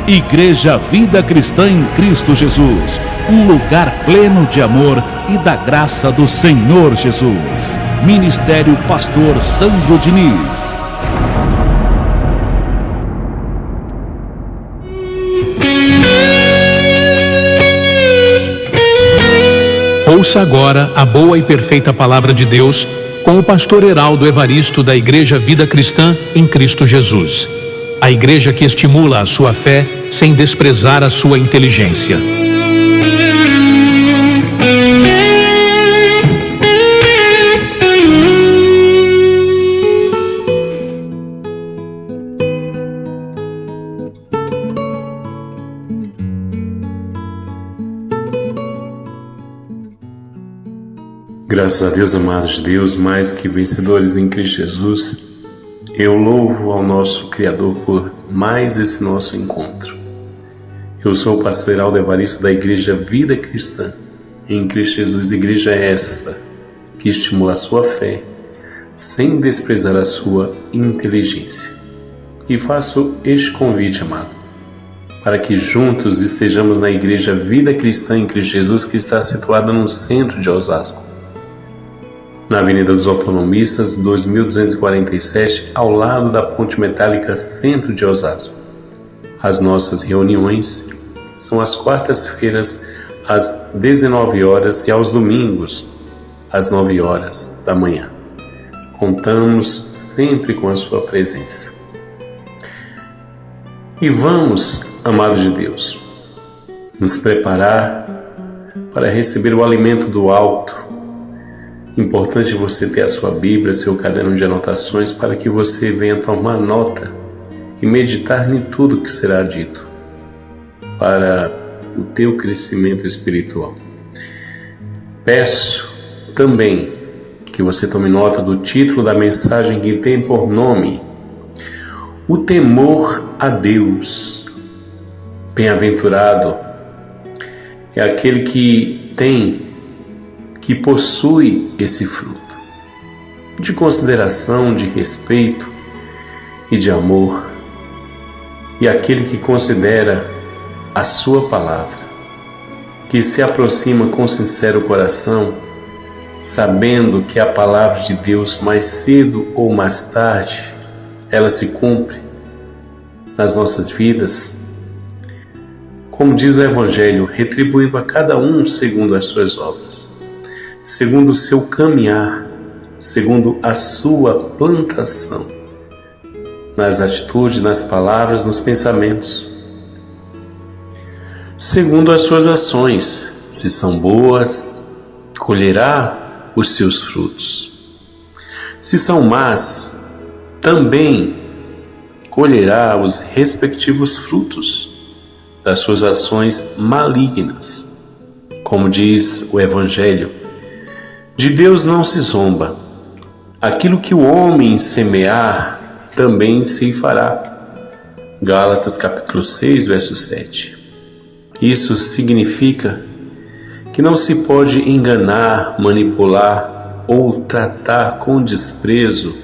Igreja Vida Cristã em Cristo Jesus, um lugar pleno de amor e da graça do Senhor Jesus. Ministério Pastor Sandro Diniz. Ouça agora a boa e perfeita palavra de Deus com o pastor Heraldo Evaristo da Igreja Vida Cristã em Cristo Jesus. A igreja que estimula a sua fé sem desprezar a sua inteligência. Graças a Deus, amados de Deus, mais que vencedores em Cristo Jesus, eu louvo ao nosso Criador por mais esse nosso encontro. Eu sou o pastor Heraldo Evaristo da Igreja Vida Cristã em Cristo Jesus. Igreja esta que estimula a sua fé sem desprezar a sua inteligência. E faço este convite, amado, para que juntos estejamos na Igreja Vida Cristã em Cristo Jesus, que está situada no centro de Osasco, na Avenida dos Autonomistas, 2247, ao lado da Ponte Metálica Centro de Osasco. As nossas reuniões são às quartas-feiras, às 19 horas e aos domingos, às 9 horas da manhã. Contamos sempre com a sua presença. E vamos, amados de Deus, nos preparar para receber o alimento do alto. Importante você ter a sua Bíblia, seu caderno de anotações, para que você venha tomar nota e meditar em tudo que será dito para o teu crescimento espiritual. Peço também que você tome nota do título da mensagem, que tem por nome O Temor a Deus. Bem-aventurado é aquele que possui esse fruto de consideração, de respeito e de amor, e aquele que considera a sua palavra, que se aproxima com sincero coração, sabendo que a palavra de Deus, mais cedo ou mais tarde, ela se cumpre nas nossas vidas, como diz o Evangelho, retribuindo a cada um segundo as suas obras, segundo o seu caminhar, segundo a sua plantação, nas atitudes, nas palavras, nos pensamentos, segundo as suas ações. Se são boas, colherá os seus frutos. Se são más, também colherá os respectivos frutos das suas ações malignas. Como diz o Evangelho, de Deus não se zomba. Aquilo que o homem semear, também se fará. Gálatas capítulo 6, verso 7. Isso significa que não se pode enganar, manipular ou tratar com desprezo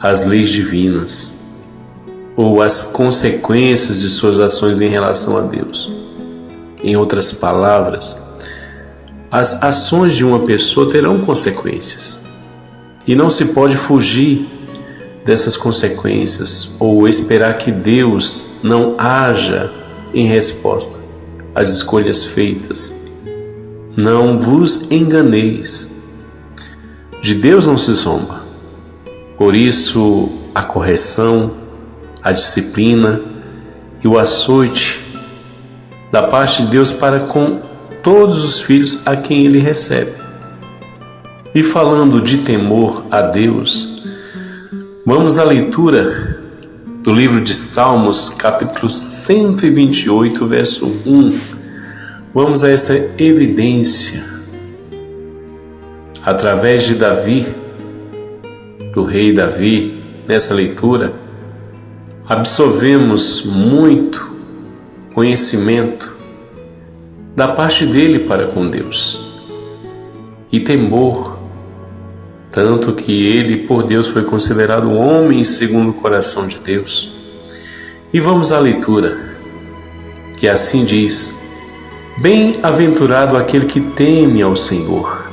as leis divinas ou as consequências de suas ações em relação a Deus. Em outras palavras, as ações de uma pessoa terão consequências, e não se pode fugir dessas consequências ou esperar que Deus não haja em resposta às escolhas feitas. Não vos enganeis, de Deus não se zomba. Por isso, a correção, a disciplina e o açoite da parte de Deus para com todos os filhos a quem Ele recebe. E falando de temor a Deus, vamos à leitura do livro de Salmos, capítulo 128, verso 1. Vamos a essa evidência, através de Davi, do rei Davi. Nessa leitura, absorvemos muito conhecimento da parte dele para com Deus e temor, tanto que ele por Deus foi considerado homem segundo o coração de Deus. E vamos à leitura. que assim diz: Bem-aventurado aquele que teme ao Senhor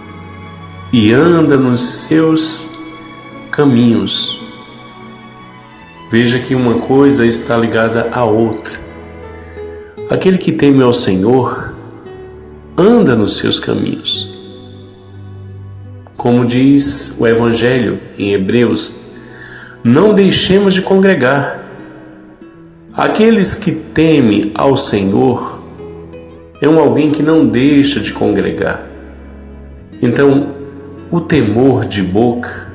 e anda nos seus caminhos. Veja que uma coisa está ligada à outra. Aquele que teme ao Senhor anda nos seus caminhos. Como diz o Evangelho em Hebreus, não deixemos de congregar. Aqueles que temem ao Senhor é alguém que não deixa de congregar. Então, o temor de boca,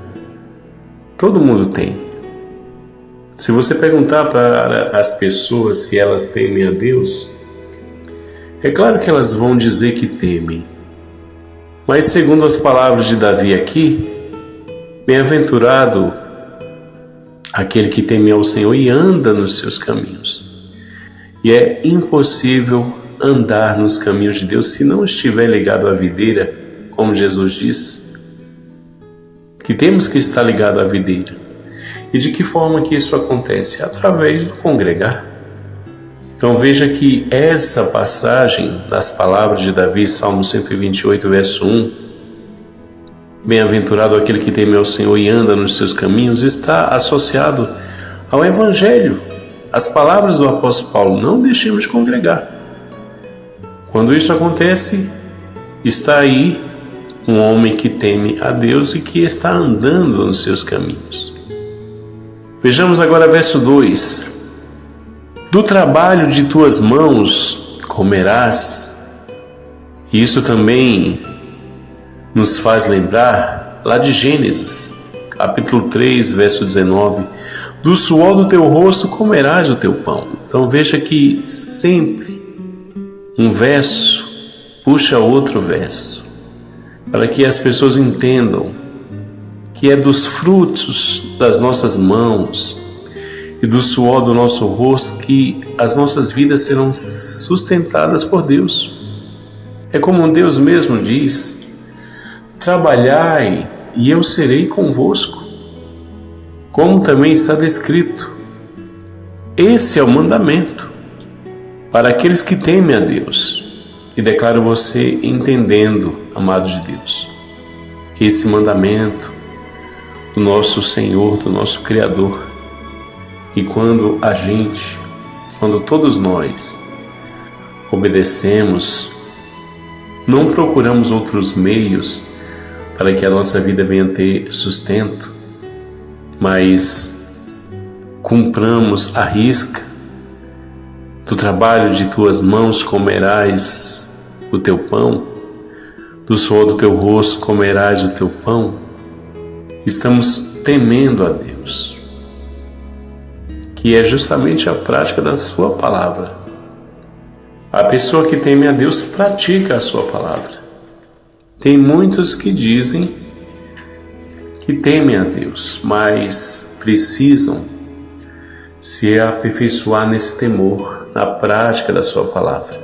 todo mundo tem. Se você perguntar para as pessoas se elas temem a Deus, é claro que elas vão dizer que temem. Mas segundo as palavras de Davi aqui, bem-aventurado aquele que teme ao Senhor e anda nos seus caminhos. E é impossível andar nos caminhos de Deus se não estiver ligado à videira, como Jesus diz, que temos que estar ligado à videira. E de que forma que isso acontece? Através do congregar. Então veja que essa passagem das palavras de Davi, Salmo 128, verso 1, Bem-aventurado aquele que teme ao Senhor e anda nos seus caminhos, está associado ao Evangelho. As palavras do apóstolo Paulo: não deixemos de congregar. Quando isso acontece, está aí um homem que teme a Deus e que está andando nos seus caminhos. Vejamos agora verso 2. Do trabalho de tuas mãos comerás. E isso também nos faz lembrar lá de Gênesis, capítulo 3, verso 19. Do suor do teu rosto comerás o teu pão. Então veja que sempre um verso puxa outro verso, para que as pessoas entendam que é dos frutos das nossas mãos e do suor do nosso rosto que as nossas vidas serão sustentadas por Deus. É como Deus mesmo diz: trabalhai e eu serei convosco. Como também está descrito, esse é o mandamento para aqueles que temem a Deus. E declaro você entendendo, amado de Deus, esse mandamento do nosso Senhor, do nosso Criador. E quando todos nós obedecemos, não procuramos outros meios para que a nossa vida venha ter sustento, mas cumpramos a risca: do trabalho de tuas mãos comerás o teu pão, do suor do teu rosto comerás o teu pão. Estamos temendo a Deus, que é justamente a prática da sua palavra. A pessoa que teme a Deus pratica a sua palavra. Tem muitos que dizem que temem a Deus, mas precisam se aperfeiçoar nesse temor, na prática da sua palavra.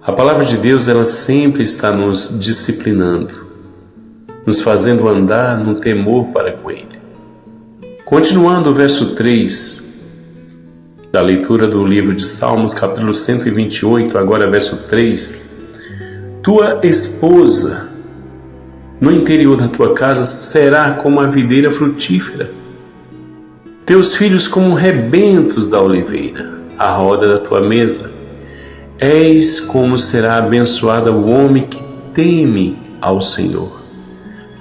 A palavra de Deus, ela sempre está nos disciplinando, nos fazendo andar no temor para com Ele. Continuando o verso 3 da leitura do livro de Salmos, capítulo 128, agora verso 3. Tua esposa no interior da tua casa será como a videira frutífera, teus filhos como rebentos da oliveira, à roda da tua mesa. Eis como será abençoado o homem que teme ao Senhor.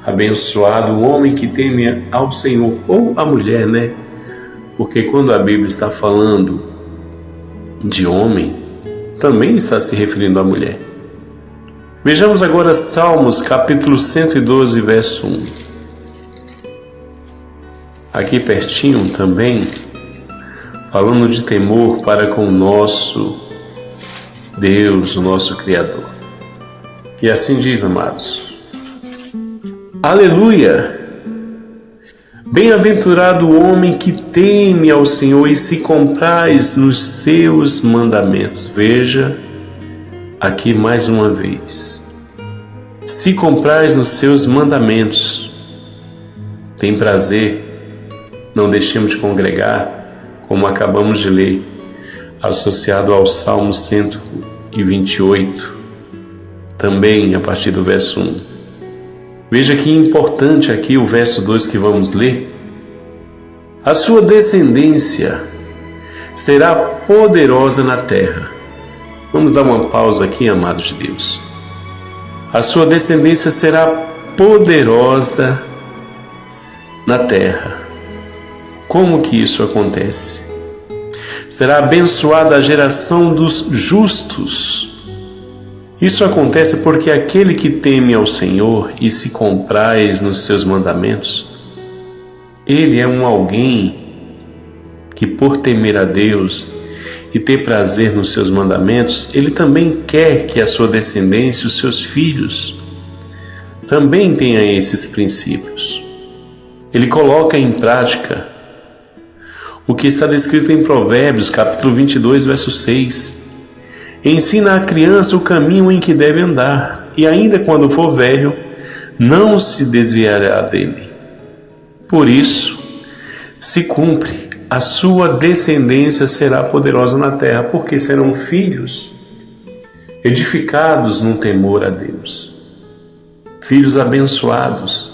Abençoado o homem que teme ao Senhor, ou a mulher, né? Porque quando a Bíblia está falando de homem, também está se referindo à mulher. Vejamos agora Salmos, capítulo 112, verso 1. Aqui pertinho também, falando de temor para com o nosso Deus, o nosso Criador. E assim diz, amados: Aleluia! Bem-aventurado o homem que teme ao Senhor e se compraz nos seus mandamentos. Veja aqui mais uma vez: se compraz nos seus mandamentos. Tem prazer, não deixemos de congregar, como acabamos de ler. associado ao Salmo 128, também a partir do verso 1. Veja que importante aqui o verso 2 que vamos ler. A sua descendência será poderosa na terra. Vamos dar uma pausa aqui, amados de Deus. A sua descendência será poderosa na terra. Como que isso acontece? Será abençoada a geração dos justos. Isso acontece porque aquele que teme ao Senhor e se compraz nos seus mandamentos, ele é alguém que, por temer a Deus e ter prazer nos seus mandamentos, ele também quer que a sua descendência, os seus filhos, também tenham esses princípios. Ele coloca em prática o que está descrito em Provérbios, capítulo 22, verso 6. Ensina à criança o caminho em que deve andar, e ainda quando for velho, não se desviará dele. Por isso, se cumpre, a sua descendência será poderosa na terra, porque serão filhos edificados no temor a Deus, filhos abençoados,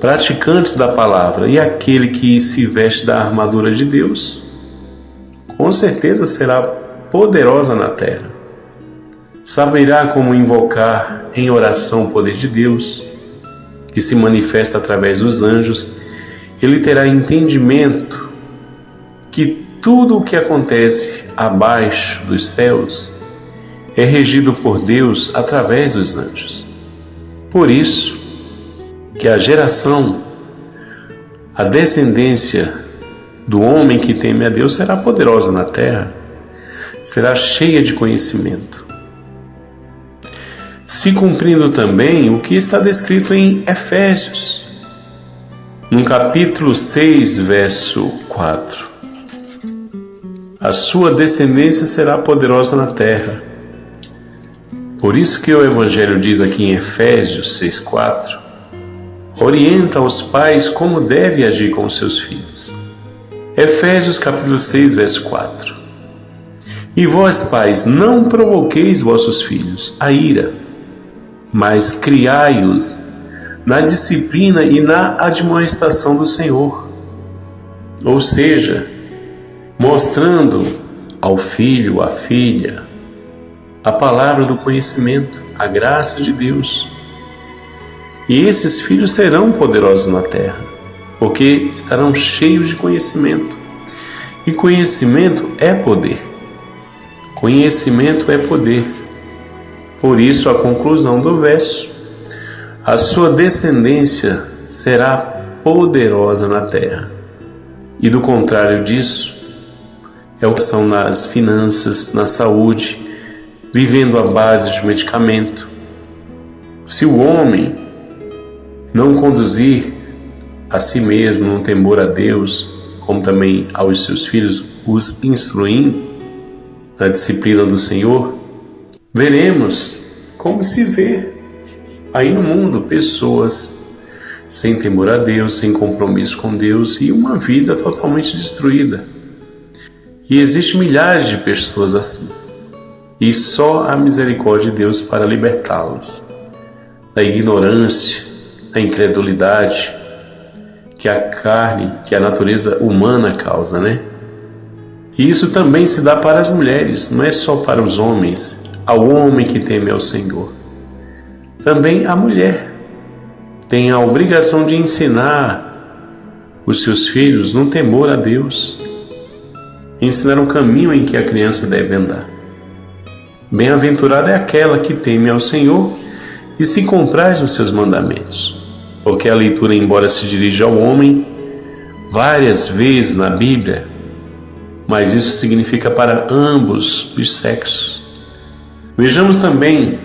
praticantes da palavra, e aquele que se veste da armadura de Deus, com certeza será poderosa na terra. Saberá como invocar em oração o poder de Deus, que se manifesta através dos anjos. Ele terá entendimento que tudo o que acontece abaixo dos céus é regido por Deus através dos anjos. Por isso que a geração, a descendência do homem que teme a Deus será poderosa na terra, será cheia de conhecimento, se cumprindo também o que está descrito em Efésios, no capítulo 6, verso 4. A sua descendência será poderosa na terra. Por isso que o Evangelho diz aqui em Efésios 6,4, orienta os pais como deve agir com os seus filhos. Efésios capítulo 6, verso 4. E vós, pais, não provoqueis vossos filhos a ira, mas criai-os na disciplina e na admoestação do Senhor. Ou seja, mostrando ao filho, à filha, a palavra do conhecimento, a graça de Deus. E esses filhos serão poderosos na terra, porque estarão cheios de conhecimento. E conhecimento é poder. Conhecimento é poder. Por isso a conclusão do verso: a sua descendência será poderosa na terra. E do contrário disso, é o que são nas finanças, na saúde, vivendo à base de medicamento. Se o homem não conduzir a si mesmo no temor a Deus, como também aos seus filhos, os instruindo na disciplina do Senhor, veremos como se vê aí no mundo pessoas sem temor a Deus, sem compromisso com Deus e uma vida totalmente destruída. E existem milhares de pessoas assim. E só a misericórdia de Deus para libertá-los da ignorância, da incredulidade que a carne, que a natureza humana causa, né? E isso também se dá para as mulheres, não é só para os homens, ao homem que teme ao Senhor. Também a mulher tem a obrigação de ensinar os seus filhos no temor a Deus, ensinar o caminho em que a criança deve andar. Bem-aventurada é aquela que teme ao Senhor e se compraz nos seus mandamentos, porque a leitura, embora se dirija ao homem várias vezes na Bíblia, mas isso significa para ambos os sexos. Vejamos também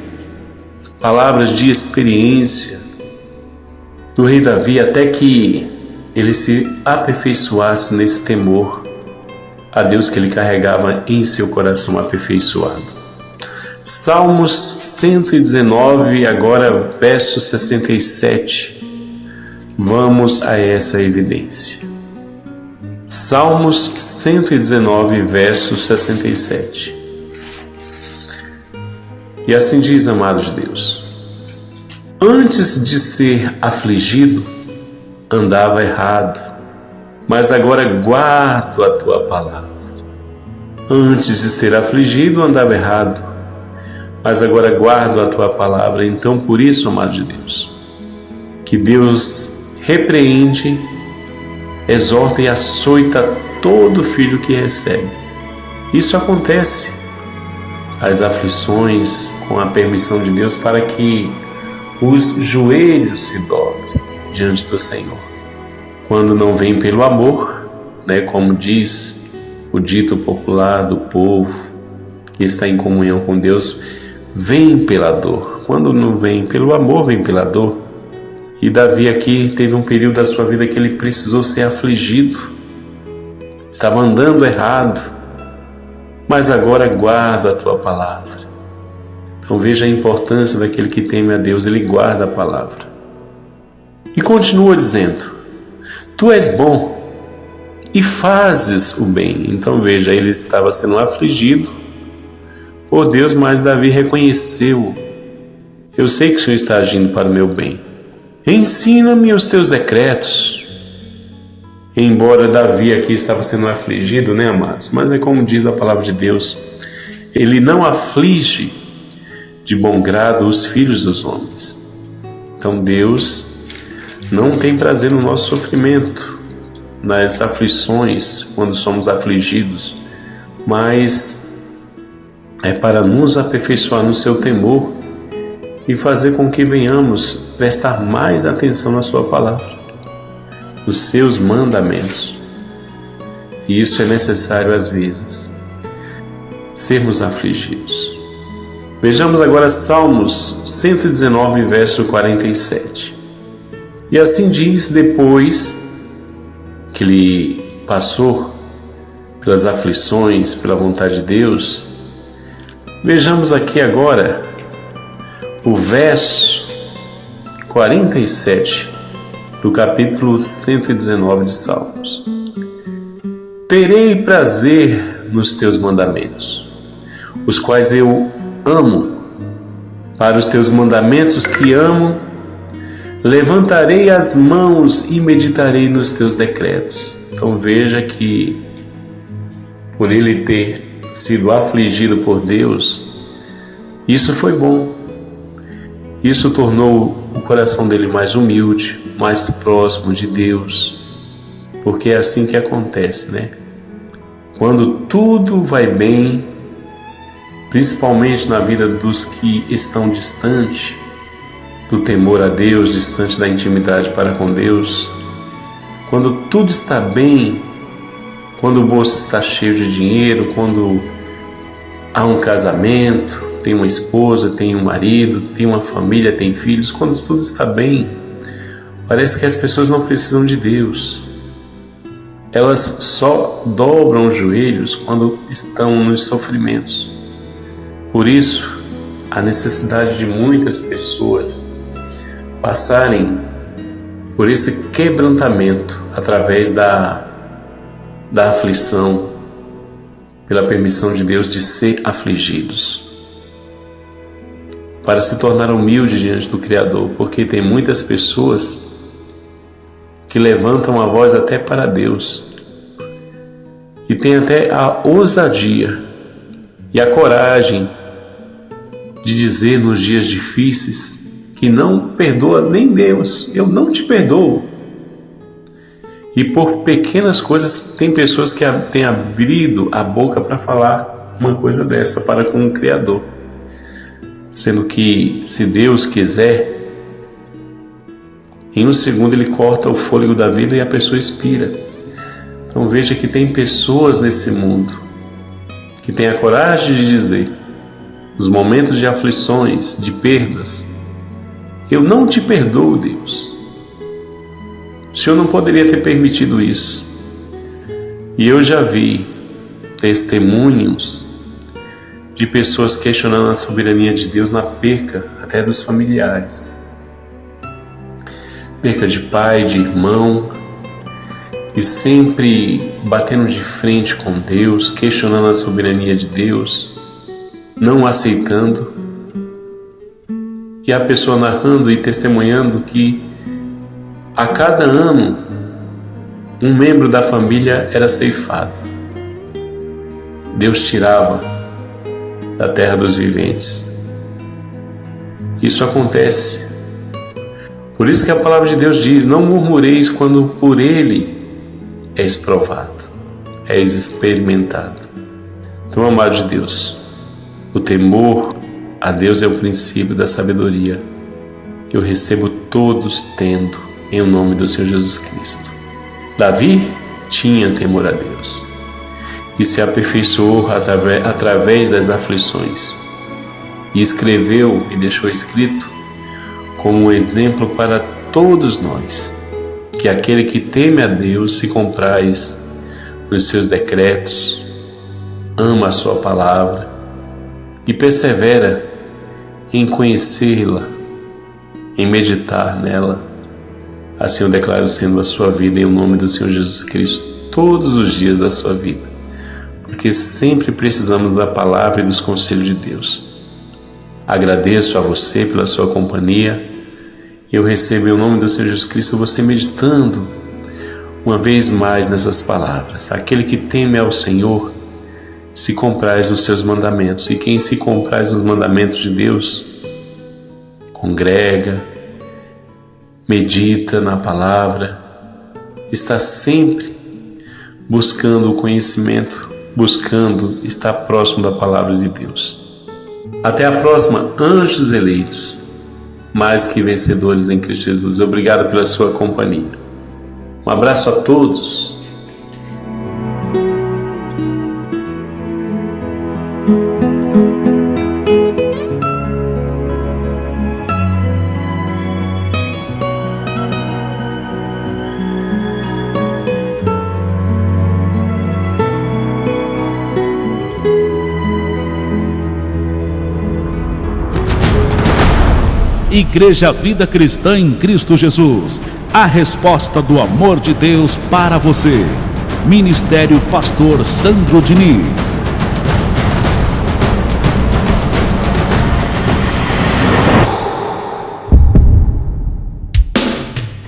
palavras de experiência do rei Davi, até que ele se aperfeiçoasse nesse temor a Deus que ele carregava em seu coração aperfeiçoado. Salmos 119, agora verso 67. Vamos a essa evidência. Salmos 119, verso 67. E assim diz, amados de Deus: antes de ser afligido, andava errado, mas agora guardo a tua palavra. Antes de ser afligido, andava errado, mas agora guardo a tua palavra. Então, por isso, amados de Deus, que Deus repreende, exorta e açoita todo filho que recebe. Isso acontece, as aflições, com a permissão de Deus, para que os joelhos se dobrem diante do Senhor. Quando não vem pelo amor, como diz o dito popular do povo que está em comunhão com Deus, vem pela dor. Quando não vem pelo amor, vem pela dor. E Davi aqui teve um período da sua vida que ele precisou ser afligido, estava andando errado, mas agora guarda a tua palavra. Então veja a importância daquele que teme a Deus, ele guarda a palavra. E continua dizendo: tu és bom e fazes o bem. Então veja, ele estava sendo afligido por Deus, mas Davi reconheceu: eu sei que o Senhor está agindo para o meu bem. Ensina-me os teus decretos. Embora Davi aqui estava sendo afligido, amados? Mas é como diz a palavra de Deus: ele não aflige de bom grado os filhos dos homens. Então Deus não tem prazer no nosso sofrimento, nas aflições, quando somos afligidos, mas é para nos aperfeiçoar no seu temor e fazer com que venhamos prestar mais atenção na sua palavra, nos seus mandamentos. E isso é necessário às vezes, sermos afligidos. Vejamos agora Salmos 119, verso 47. E assim diz, depois que ele passou pelas aflições, pela vontade de Deus, vejamos aqui agora o verso 47 do capítulo 119 de Salmos. Terei prazer nos teus mandamentos, os quais eu amo. Para os teus mandamentos que amo, levantarei as mãos e meditarei nos teus decretos. Então veja que, por ele ter sido afligido por Deus, isso foi bom. Isso tornou o coração dele mais humilde, mais próximo de Deus, porque é assim que acontece, Quando tudo vai bem, principalmente na vida dos que estão distante do temor a Deus, distante da intimidade para com Deus, quando tudo está bem, quando o bolso está cheio de dinheiro, quando há um casamento, tem uma esposa, tem um marido, tem uma família, tem filhos, quando tudo está bem, parece que as pessoas não precisam de Deus. Elas só dobram os joelhos quando estão nos sofrimentos. Por isso, a necessidade de muitas pessoas passarem por esse quebrantamento através da aflição, pela permissão de Deus de ser afligidos, para se tornar humilde diante do Criador, porque tem muitas pessoas que levantam a voz até para Deus e tem até a ousadia e a coragem de dizer nos dias difíceis que não perdoa nem Deus. Eu não te perdoo. E por pequenas coisas tem pessoas que têm abrido a boca para falar uma coisa dessa para com o Criador, sendo que, se Deus quiser, em um segundo ele corta o fôlego da vida e a pessoa expira. Então veja que tem pessoas nesse mundo que têm a coragem de dizer, nos momentos de aflições, de perdas: eu não te perdoo, Deus. O Senhor não poderia ter permitido isso. E eu já vi testemunhos de pessoas questionando a soberania de Deus na perca até dos familiares, perca de pai, de irmão, e sempre batendo de frente com Deus, questionando a soberania de Deus, não aceitando, e a pessoa narrando e testemunhando que a cada ano um membro da família era ceifado. Deus tirava da terra dos viventes. Isso acontece. Por isso que a palavra de Deus diz: não murmureis quando por ele és provado, és experimentado. Então, amado de Deus, o temor a Deus é o princípio da sabedoria. Eu recebo todos tendo, em nome do Senhor Jesus Cristo. Davi tinha temor a Deus e se aperfeiçoou através das aflições, e escreveu e deixou escrito como um exemplo para todos nós, que aquele que teme a Deus se compraz nos seus decretos, ama a sua palavra e persevera em conhecê-la, em meditar nela. Assim eu declaro sendo a sua vida, em nome do Senhor Jesus Cristo, todos os dias da sua vida, porque sempre precisamos da palavra e dos conselhos de Deus. Agradeço a você pela sua companhia. Eu recebo em nome do Senhor Jesus Cristo você meditando uma vez mais nessas palavras. Aquele que teme ao Senhor se compraz nos seus mandamentos, e quem se compraz nos mandamentos de Deus congrega, medita na palavra, está sempre buscando o conhecimento, buscando estar próximo da palavra de Deus. Até a próxima, anjos eleitos, mais que vencedores em Cristo Jesus. Obrigado pela sua companhia. Um abraço a todos. Igreja Vida Cristã em Cristo Jesus, a resposta do amor de Deus para você. Ministério Pastor Sandro Diniz.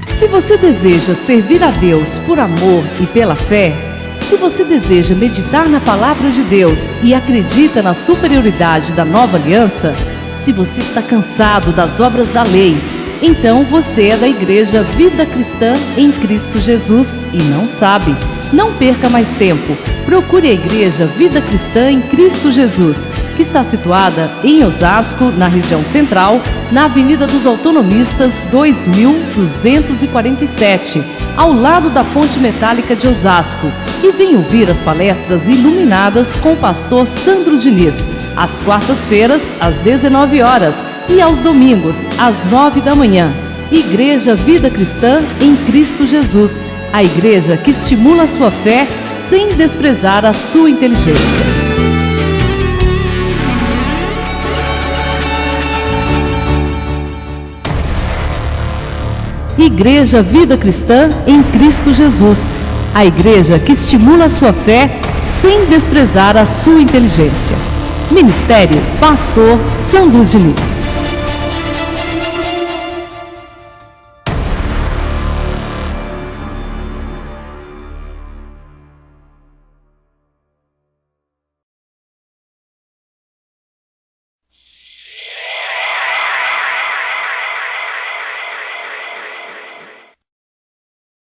Se você deseja servir a Deus por amor e pela fé, se você deseja meditar na palavra de Deus e acredita na superioridade da nova aliança, se você está cansado das obras da lei, então você é da Igreja Vida Cristã em Cristo Jesus e não sabe. Não perca mais tempo. Procure a Igreja Vida Cristã em Cristo Jesus, que está situada em Osasco, na região central, na Avenida dos Autonomistas 2247, ao lado da Ponte Metálica de Osasco. E venha ouvir as palestras iluminadas com o pastor Sandro Diniz, às quartas-feiras, às 19 horas e aos domingos, às 9 da manhã. Igreja Vida Cristã em Cristo Jesus, a igreja que estimula a sua fé sem desprezar a sua inteligência. Igreja Vida Cristã em Cristo Jesus, a igreja que estimula a sua fé sem desprezar a sua inteligência. Ministério Pastor Sandro Diniz.